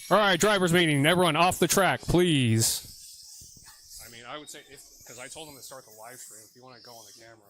All right, drivers meeting. Everyone off the track, please. I mean, I would say, because I told them to start the live stream, if you want to go on the camera.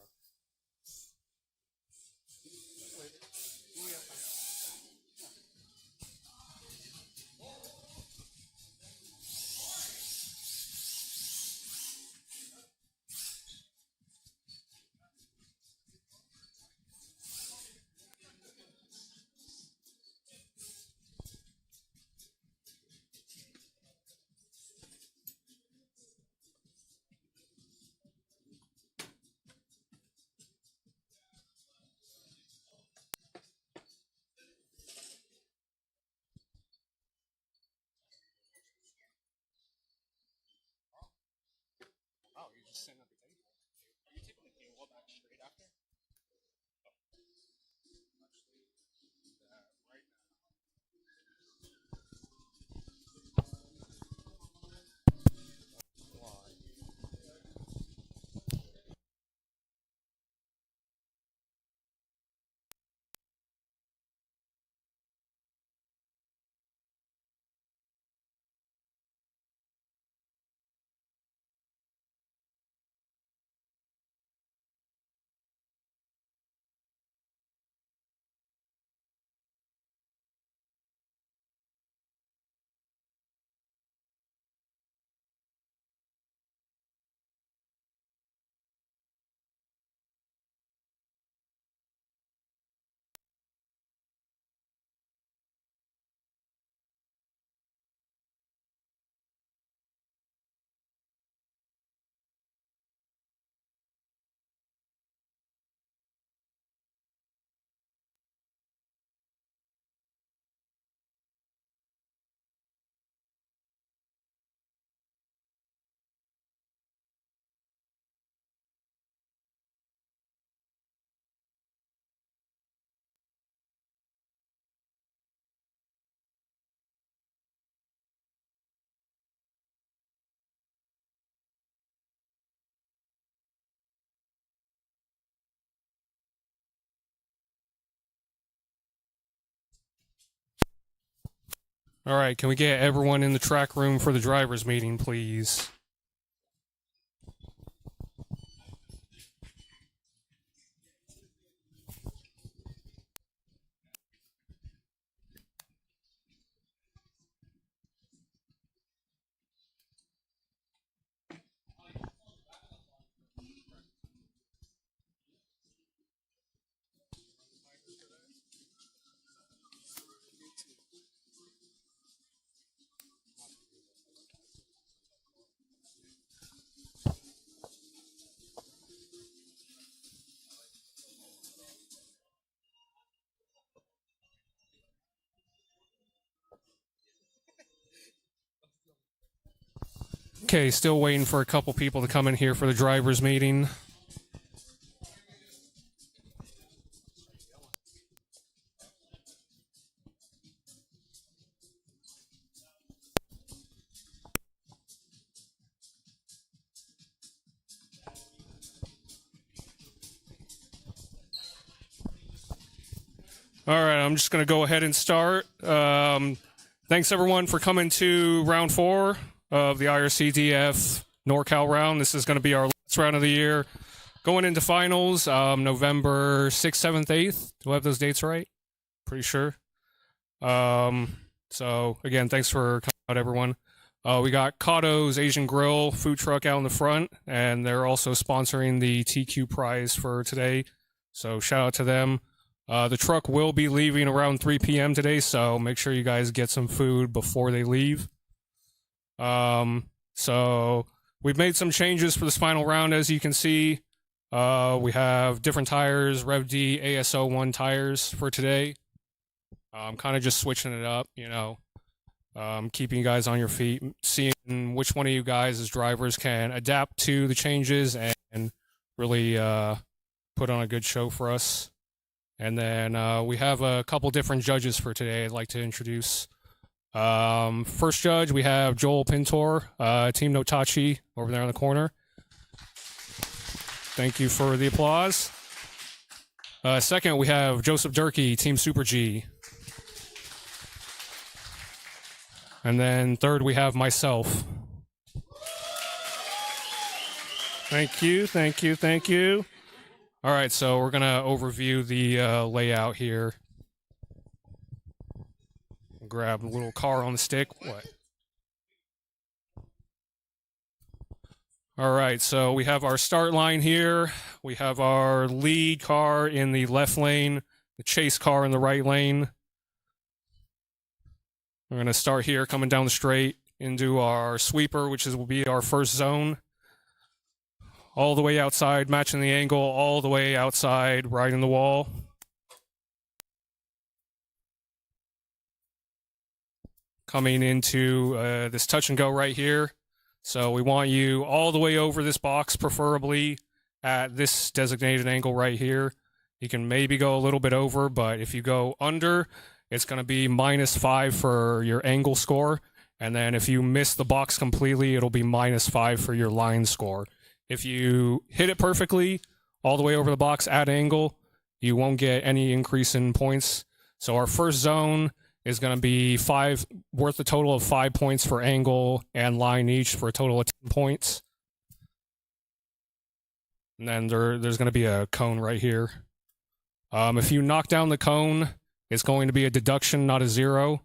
Oh, you're just sitting at the table. Are you taking the cable back straight after? Right All right, can we get everyone in the track room for the drivers meeting, please? Okay, still waiting for a couple people to come in here for the drivers meeting. All right, I'm just going to go ahead and start. Thanks, everyone, for coming to round 4 of the IRCDF NORCAL round. This is going to be our last round of the year. Going into finals, November 6th, 7th, 8th. Do I have those dates right? Pretty sure. So, again, thanks for coming out, everyone. We got Cotto's Asian Grill food truck out in the front, and they're also sponsoring the TQ prize for today. So, shout out to them. The truck will be leaving around 3 p.m. today, so make sure you guys get some food before they leave. So we've made some changes for this final round, as you can see. We have different tires, Rev D ASO1 tires for today. I'm kind of just switching it up, you know, keeping you guys on your feet, seeing which one of you guys as drivers can adapt to the changes and really put on a good show for us. And then we have a couple different judges for today I'd like to introduce. First judge, we have Joel Pintor, Team Notachi, over there in the corner. Thank you for the applause. Second, we have Joseph Durkee, Team Super G. And then third, we have myself. Thank you, thank you, thank you. All right, so we're going to overview the layout here. Grab a little car on the stick. What? All right, so we have our start line here. We have our lead car in the left lane, the chase car in the right lane. We're going to start here, coming down the straight into our sweeper, which will be our first zone. All the way outside, matching the angle, all the way outside, riding the wall. Coming into this touch and go right here. So we want you all the way over this box, preferably at this designated angle right here. You can maybe go a little bit over, but if you go under, it's going to be -5 for your angle score. And then if you miss the box completely, it'll be -5 for your line score. If you hit it perfectly all the way over the box at angle, you won't get any increase in points. So our first zone is going to be worth a total of 5 points for angle and line each for a total of 10 points. And then there's going to be a cone right here. If you knock down the cone, it's going to be a deduction, not a 0.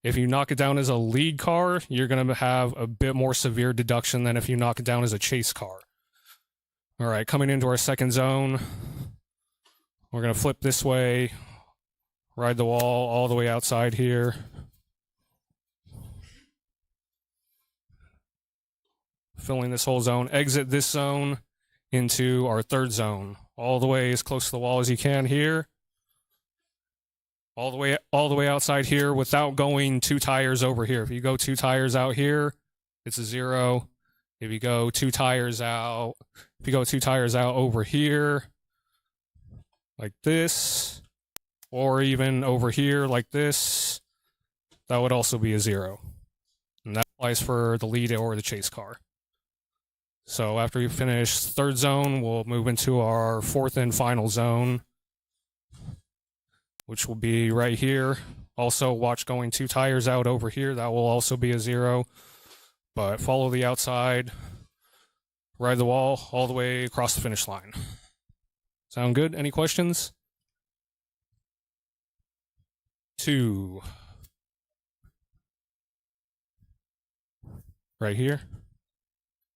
If you knock it down as a lead car, you're going to have a bit more severe deduction than if you knock it down as a chase car. All right, coming into our second zone, we're going to flip this way, ride the wall all the way outside here. Filling this whole zone. Exit this zone into our third zone. All the way as close to the wall as you can here. All the way outside here without going 2 tires over here. If you go 2 tires out here, it's a 0. If you go 2 tires out, over here, like this, or even over here like this, that would also be a 0. And that applies for the lead or the chase car. So after we finish third zone, we'll move into our fourth and final zone, which will be right here. Also, watch going 2 tires out over here. That will also be a 0. But follow the outside, ride the wall all the way across the finish line. Sound good? Any questions? 2. Right here.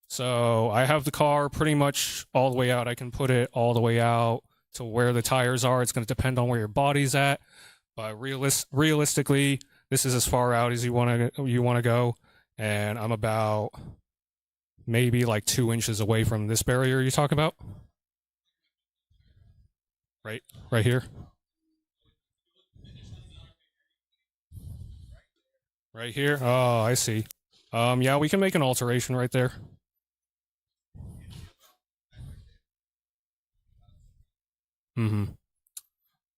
So I have the car pretty much all the way out. I can put it all the way out to where the tires are. It's going to depend on where your body's at. But realistically, this is as far out as you want to go. And I'm about maybe like 2 inches away from this barrier you talk about. Right here. Right here. Oh, I see. Yeah, we can make an alteration right there.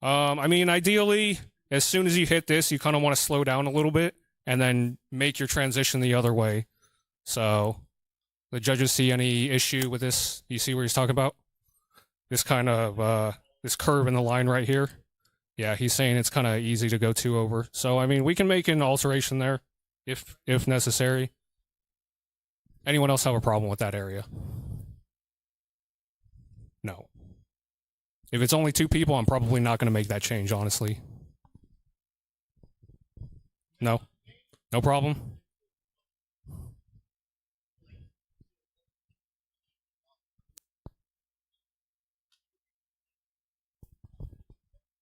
I mean, ideally, as soon as you hit this, you kind of want to slow down a little bit and then make your transition the other way. So the judges see any issue with this? You see where he's talking about? This kind of, this curve in the line right here. Yeah, he's saying it's kind of easy to go 2 over. So, I mean, we can make an alteration there if necessary. Anyone else have a problem with that area? No. If it's only 2 people, I'm probably not going to make that change, honestly. No? No problem?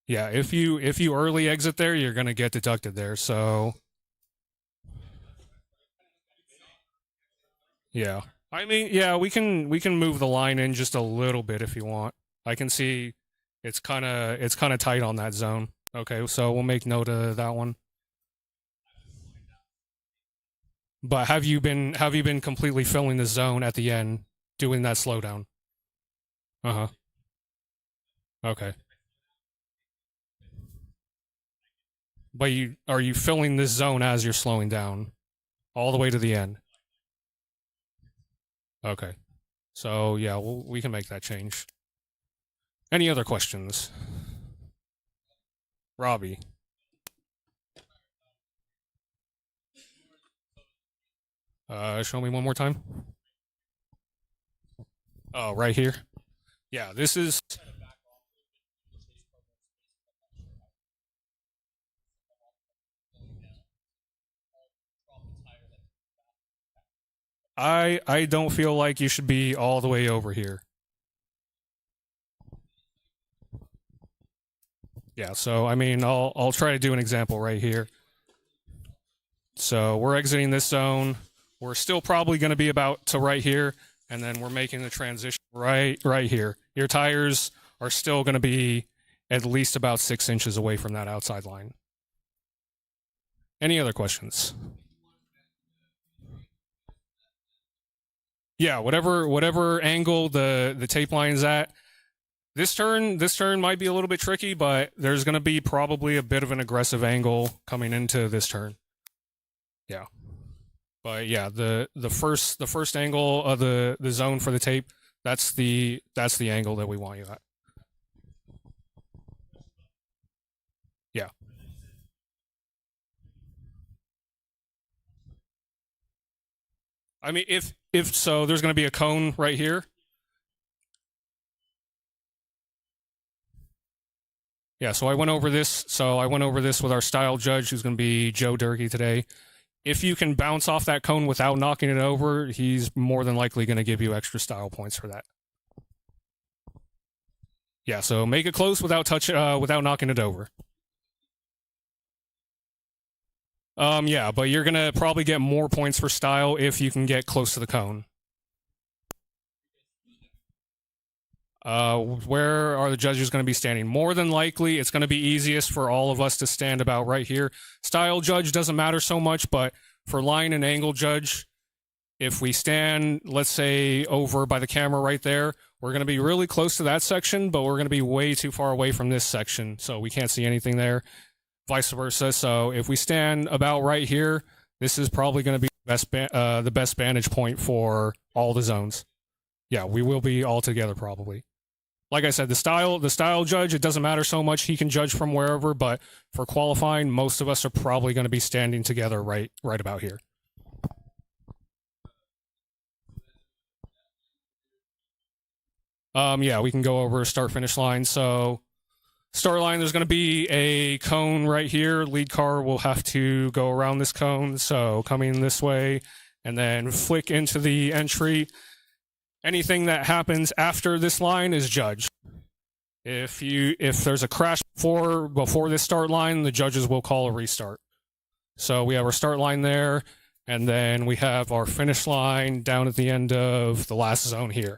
Yeah, if you early exit there, you're going to get deducted there, so... Yeah. I mean, yeah, we can move the line in just a little bit if you want. I can see it's kind of tight on that zone. Okay, so we'll make note of that one. But have you been completely filling the zone at the end, doing that slowdown? Uh-huh. Okay. But are you filling this zone as you're slowing down all the way to the end? Okay. So, yeah, we can make that change. Any other questions? Robbie. Show me one more time. Oh, right here. Yeah, this is. I don't feel like you should be all the way over here. Yeah, so I mean, I'll try to do an example right here. So we're exiting this zone. We're still probably going to be about to right here, and then we're making the transition right here. Your tires are still going to be at least about 6 inches away from that outside line. Any other questions? Yeah, whatever angle the tape line's at. This turn might be a little bit tricky, but there's going to be probably a bit of an aggressive angle coming into this turn. Yeah. But yeah, the first angle of the zone for the tape, that's the angle that we want you at. Yeah. I mean, if so, there's going to be a cone right here. Yeah, so I went over this. So I went over this with our style judge, who's going to be Joe Durkee today. If you can bounce off that cone without knocking it over, he's more than likely going to give you extra style points for that. Yeah, so make it close without without knocking it over. Yeah, but you're gonna probably get more points for style if you can get close to the cone. Where are the judges going to be standing? More than likely, it's going to be easiest for all of us to stand about right here. Style judge doesn't matter so much, but for line and angle judge, if we stand, let's say, over by the camera right there, we're going to be really close to that section, but we're going to be way too far away from this section, so we can't see anything there. Vice versa. So if we stand about right here, this is probably going to be the best vantage point for all the zones. Yeah, we will be all together probably. Like I said, the style judge, it doesn't matter so much. He can judge from wherever, but for qualifying, most of us are probably going to be standing together right about here. Yeah, we can go over start finish line. So start line, there's going to be a cone right here. Lead car will have to go around this cone. So coming this way and then flick into the entry. Anything that happens after this line is judged. If there's a crash before this start line, the judges will call a restart. So we have our start line there, and then we have our finish line down at the end of the last zone here.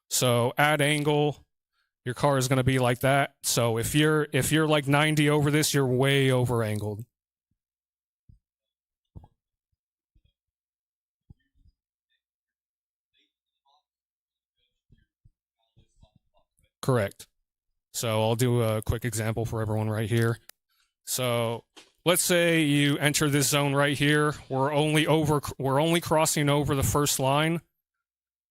So at angle, your car is going to be like that. So if you're like 90 over this, you're way over angled. Correct. So I'll do a quick example for everyone right here. So let's say you enter this zone right here. We're only crossing over the first line.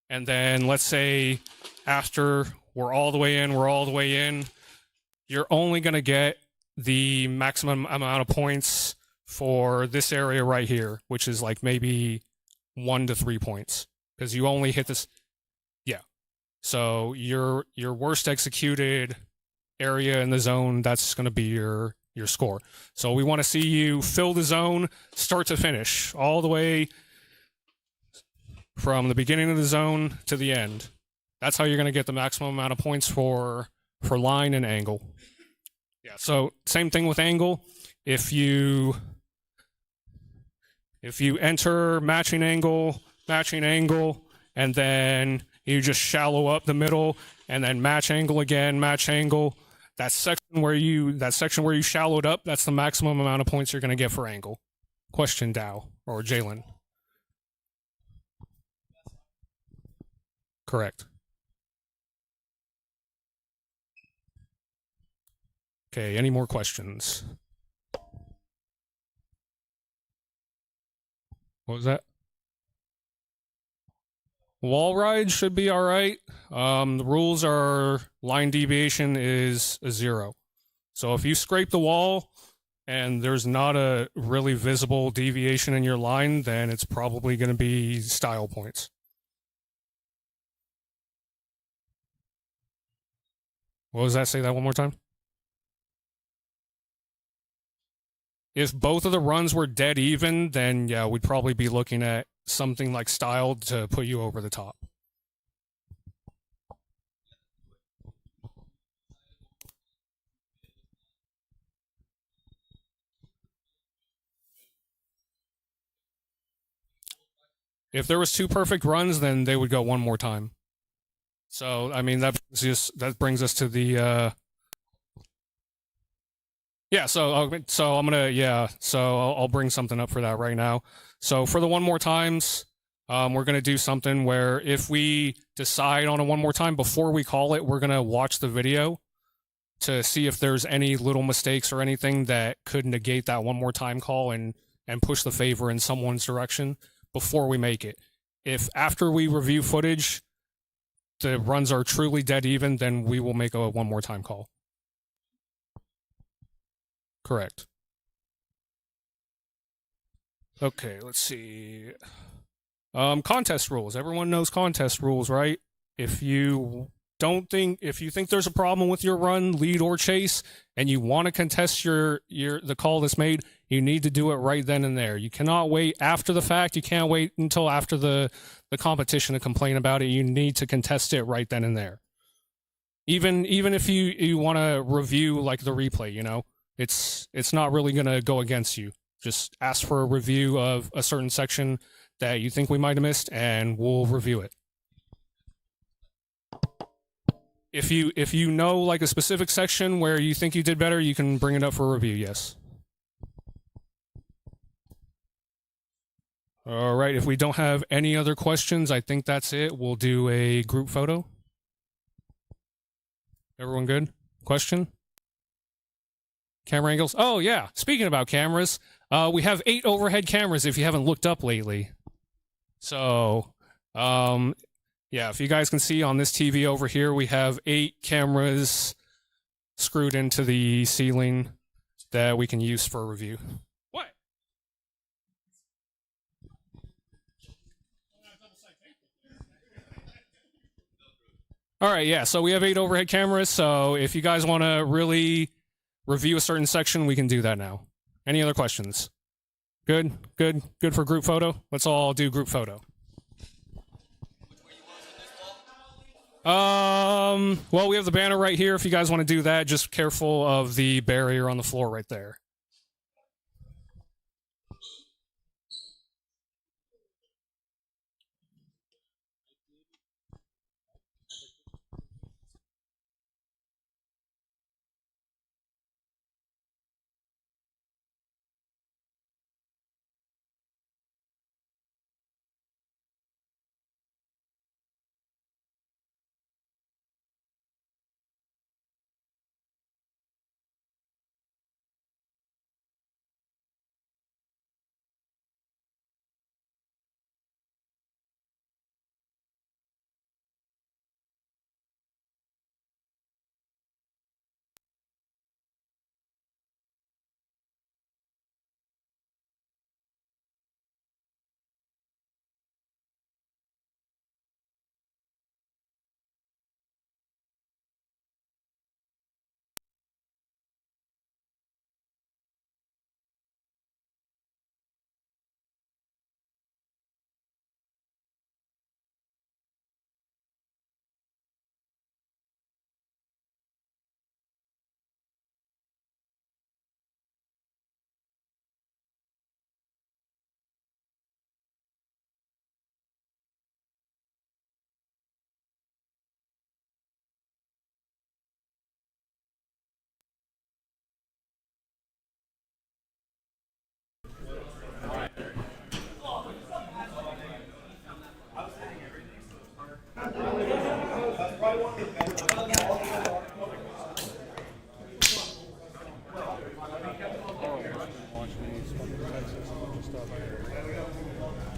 And then let's say after we're all the way in, you're only going to get the maximum amount of points for this area right here, which is like maybe 1 to 3 points because you only hit this. Yeah. So your worst executed area in the zone, that's going to be your score. So we want to see you fill the zone start to finish, all the way from the beginning of the zone to the end. That's how you're going to get the maximum amount of points for line and angle. Yeah, so same thing with angle. If you enter matching angle, and then you just shallow up the middle, and then match angle again, match angle. That section where you shallowed up, that's the maximum amount of points you're going to get for angle. Question, Dow or Jalen? Correct. Okay, any more questions? What was that? Wall ride should be all right. The rules are line deviation is a 0. So if you scrape the wall and there's not a really visible deviation in your line, then it's probably going to be style points. What was that? Say that one more time. If both of the runs were dead even, then yeah, we'd probably be looking at something like styled to put you over the top. If there was 2 perfect runs, then they would go one more time. So I mean that brings us to the yeah. So I'm gonna So I'll bring something up for that right now. So for the one more times, we're gonna do something where if we decide on a one more time before we call it, we're gonna watch the video to see if there's any little mistakes or anything that could negate that one more time call and push the favor in someone's direction before we make it. If after we review footage, the runs are truly dead even, then we will make a one more time call. Correct. Okay, let's see. Contest rules. Everyone knows contest rules, right? If you think there's a problem with your run, lead or chase, and you want to contest the call that's made, you need to do it right then and there. You cannot wait after the fact. You can't wait until after the competition to complain about it. You need to contest it right then and there. Even if you want to review like the replay, you know, it's not really going to go against you. Just ask for a review of a certain section that you think we might have missed, and we'll review it. If you know like a specific section where you think you did better, you can bring it up for a review, yes. All right, if we don't have any other questions, I think that's it. We'll do a group photo. Everyone good? Question? Camera angles? Oh, yeah. Speaking about cameras, we have 8 overhead cameras if you haven't looked up lately. So, yeah, if you guys can see on this TV over here, we have 8 cameras screwed into the ceiling that we can use for review. What? All right, yeah, so we have 8 overhead cameras, so if you guys want to really review a certain section, we can do that now. Any other questions? Good for group photo? Let's all do group photo. Well, we have the banner right here if you guys want to do that. Just careful of the barrier on the floor right there.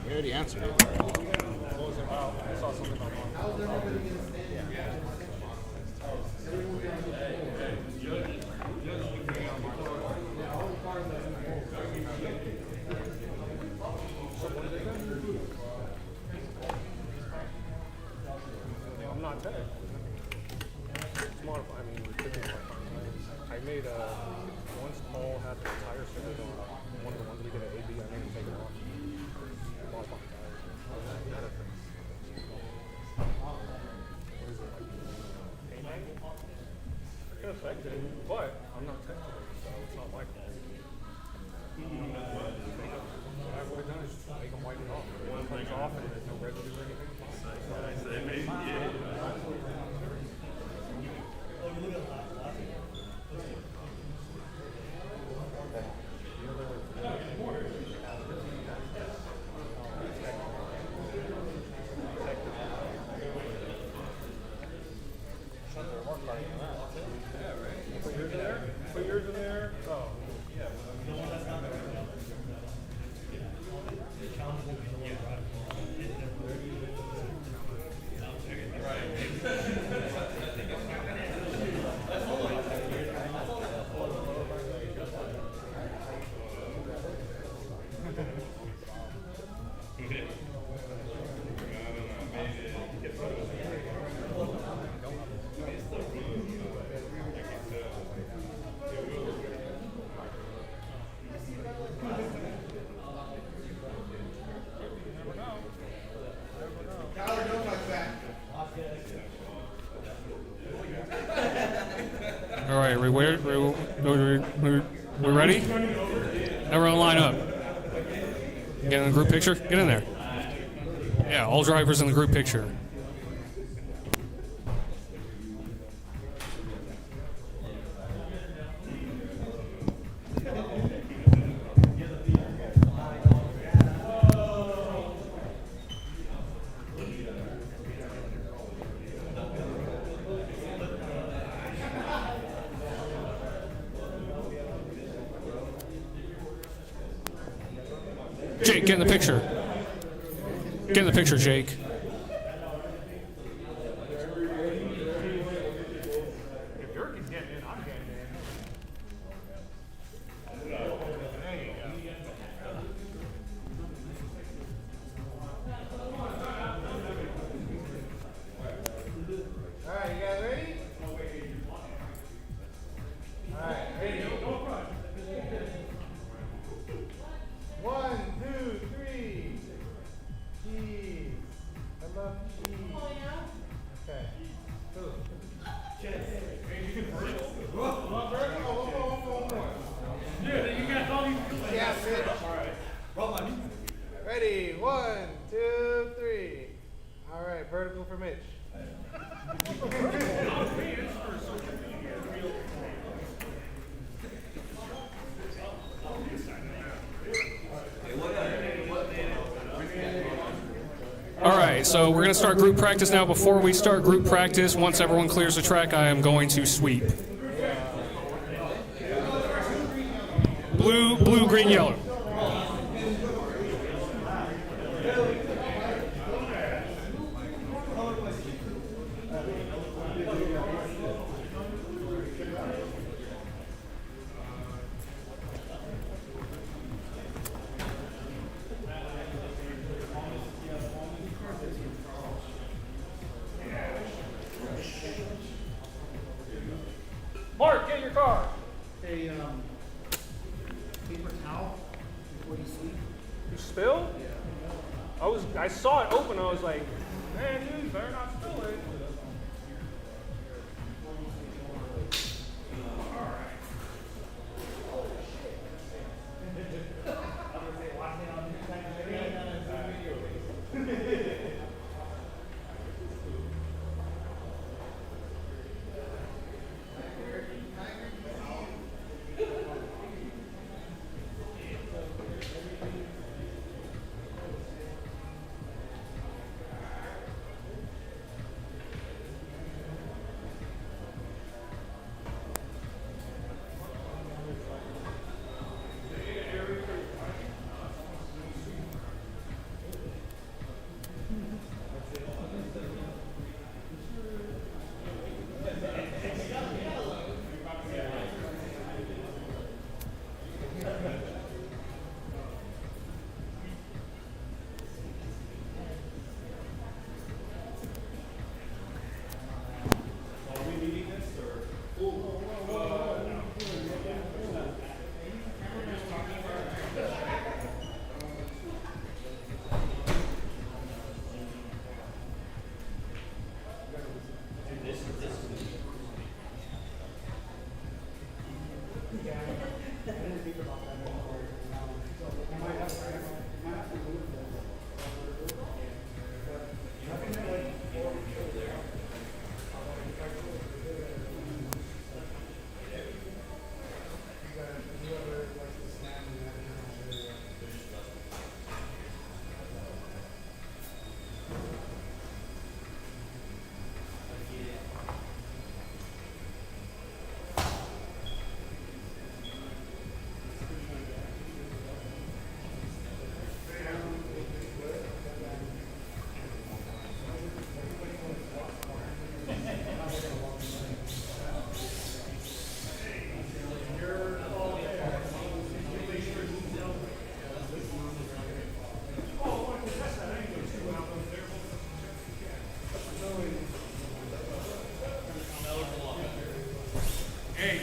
We already answered it. made once Paul had the tire fitted on one of the ones we did at AB, I made him take it off. Modify the tires. What is it, like paint angle? It could affect it, but I'm not testing it, so it's not my fault. What I would have done is just make them wipe it off. If it comes off and there's no residue or anything, put yours in there. Oh. All right, we ready? Everyone line up. Get in the group picture? Get in there. Yeah, all drivers in the group picture. Jake, get in the picture. Get in the picture, Jake. If Jurgen's getting in, I'm getting in. There you go. All right, you guys ready? All right, ready? 1, 2, 3. Cheese. I love cheese. Okay. Cool. One more. Yeah, you got all these. Yeah, Mitch. All right. Ready? 1, 2, 3. All right, vertical for Mitch. All right, so we're going to start group practice now. Before we start group practice, once everyone clears the track, I am going to sweep. Blue, blue, green, yellow. Mark, get in your car. Hey, paper towel before you sleep. You spill? I saw it open. I was like, man, you better not spill it.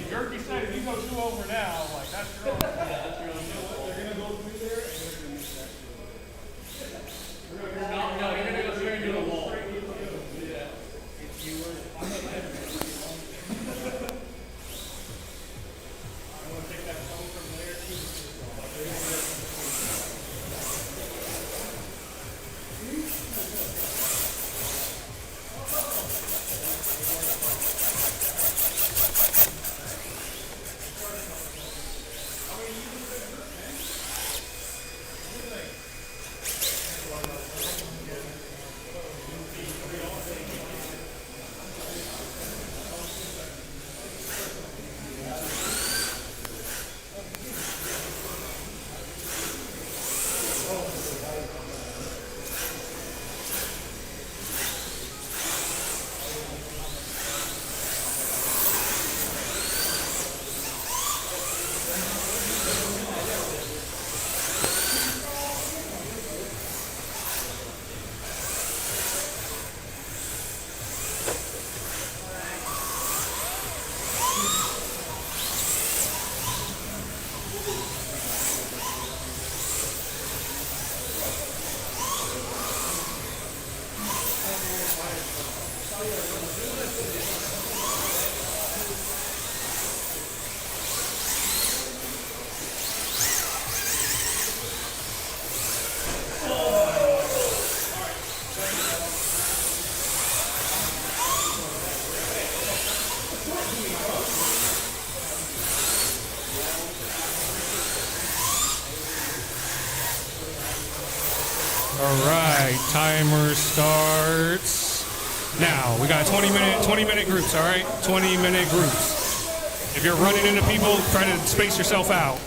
Gerke said if you go 2 over now, like that's your own. They're gonna go through there and they're gonna miss that. No, you're gonna go straight into the wall. Yeah. If you were, I'm not heavy. I want to take that phone from there too. All right, timer starts now. We got 20 minute groups, all right? 20-minute groups. If you're running into people, try to space yourself out.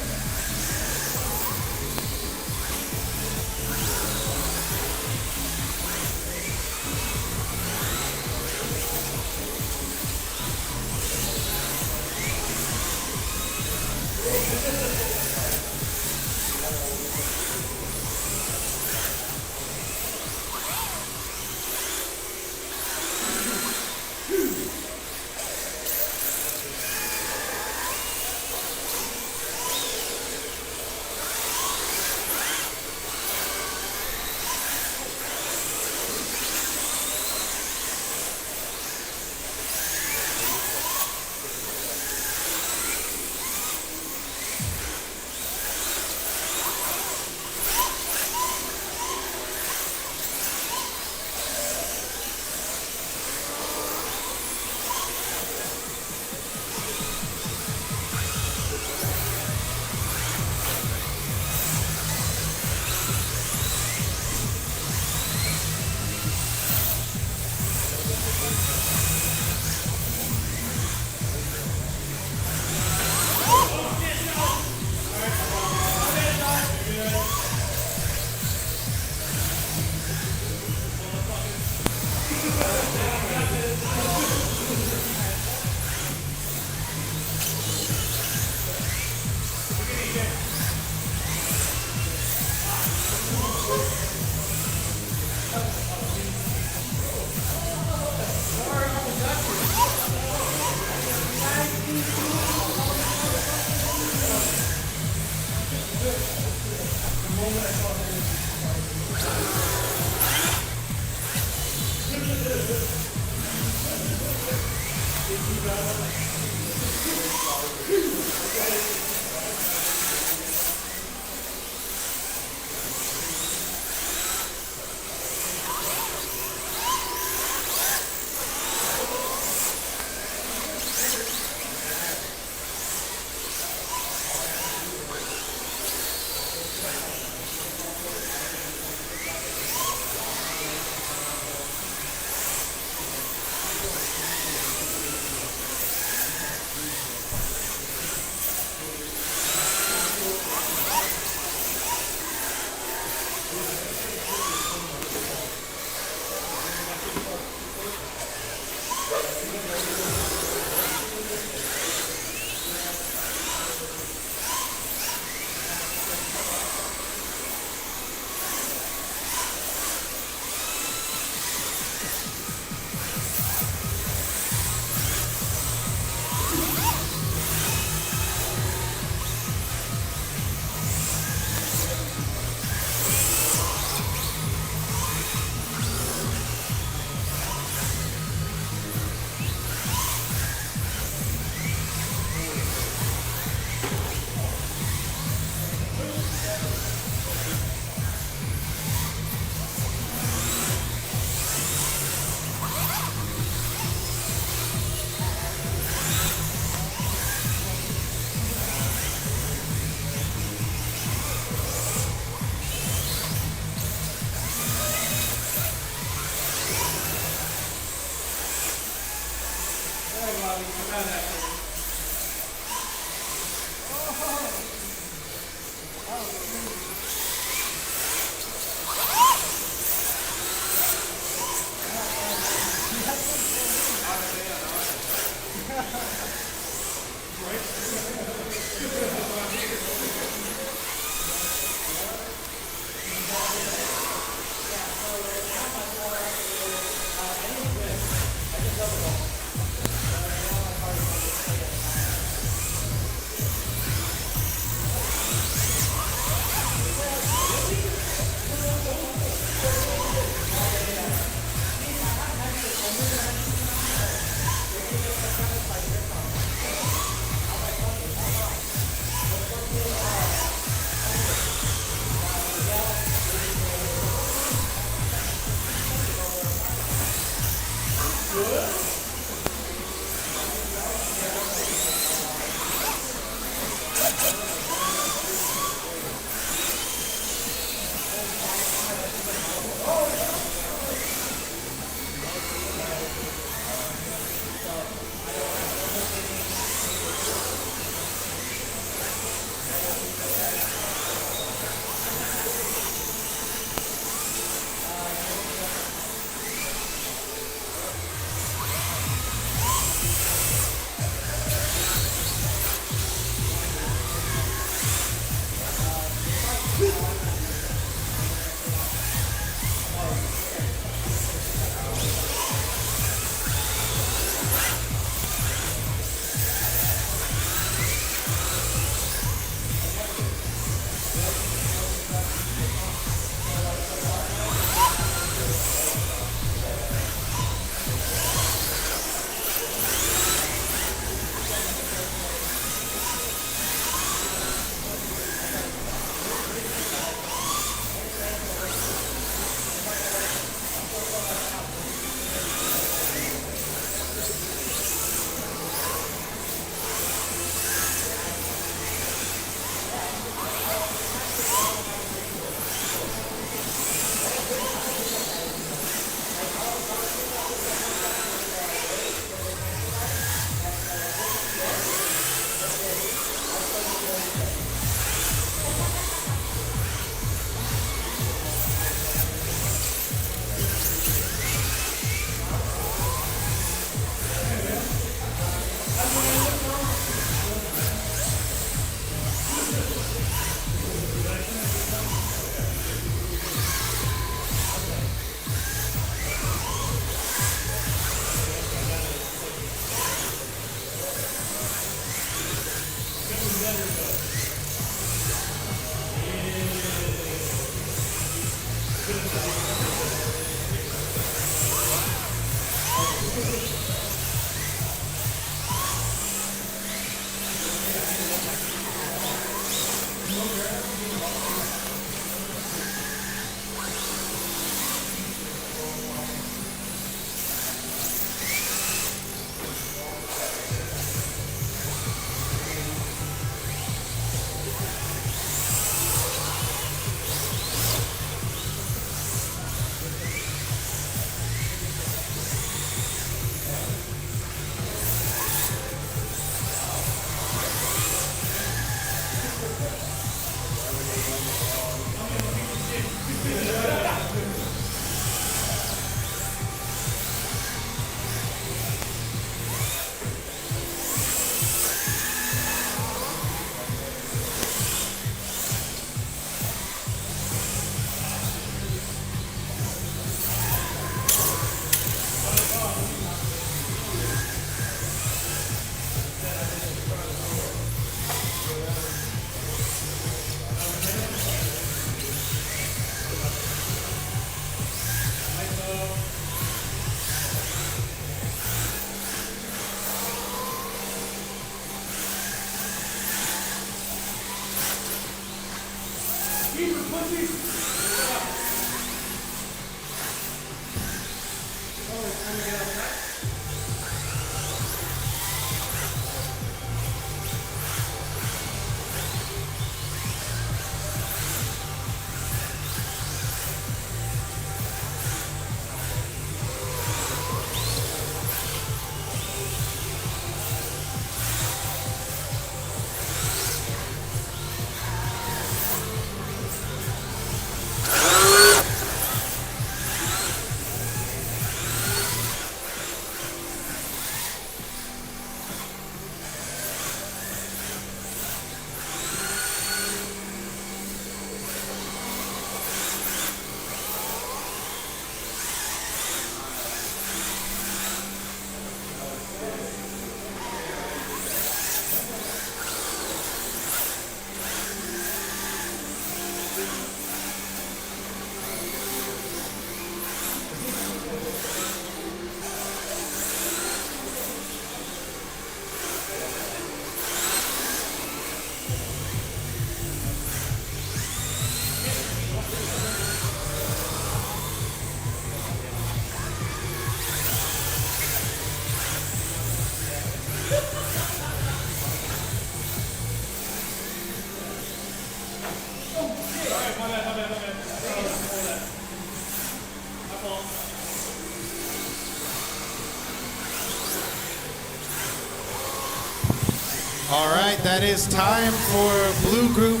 All right, that is time for blue group.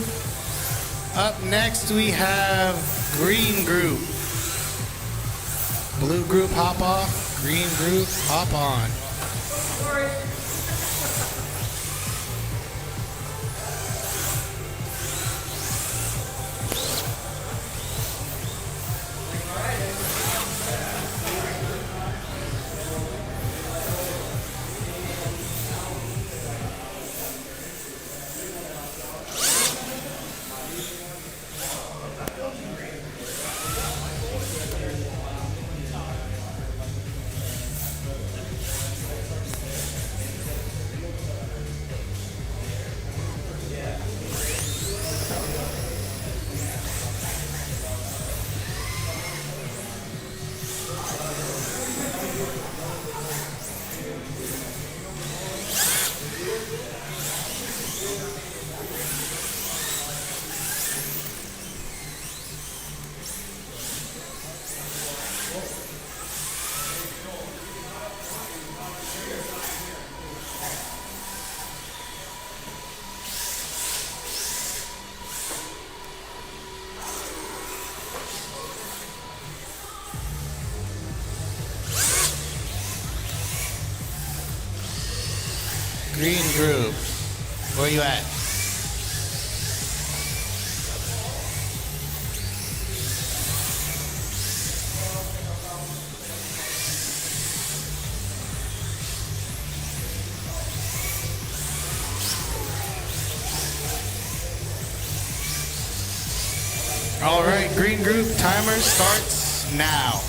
Up next we have green group. Blue group hop off, green group hop on. Green group, where you at? All right, green group timer starts now.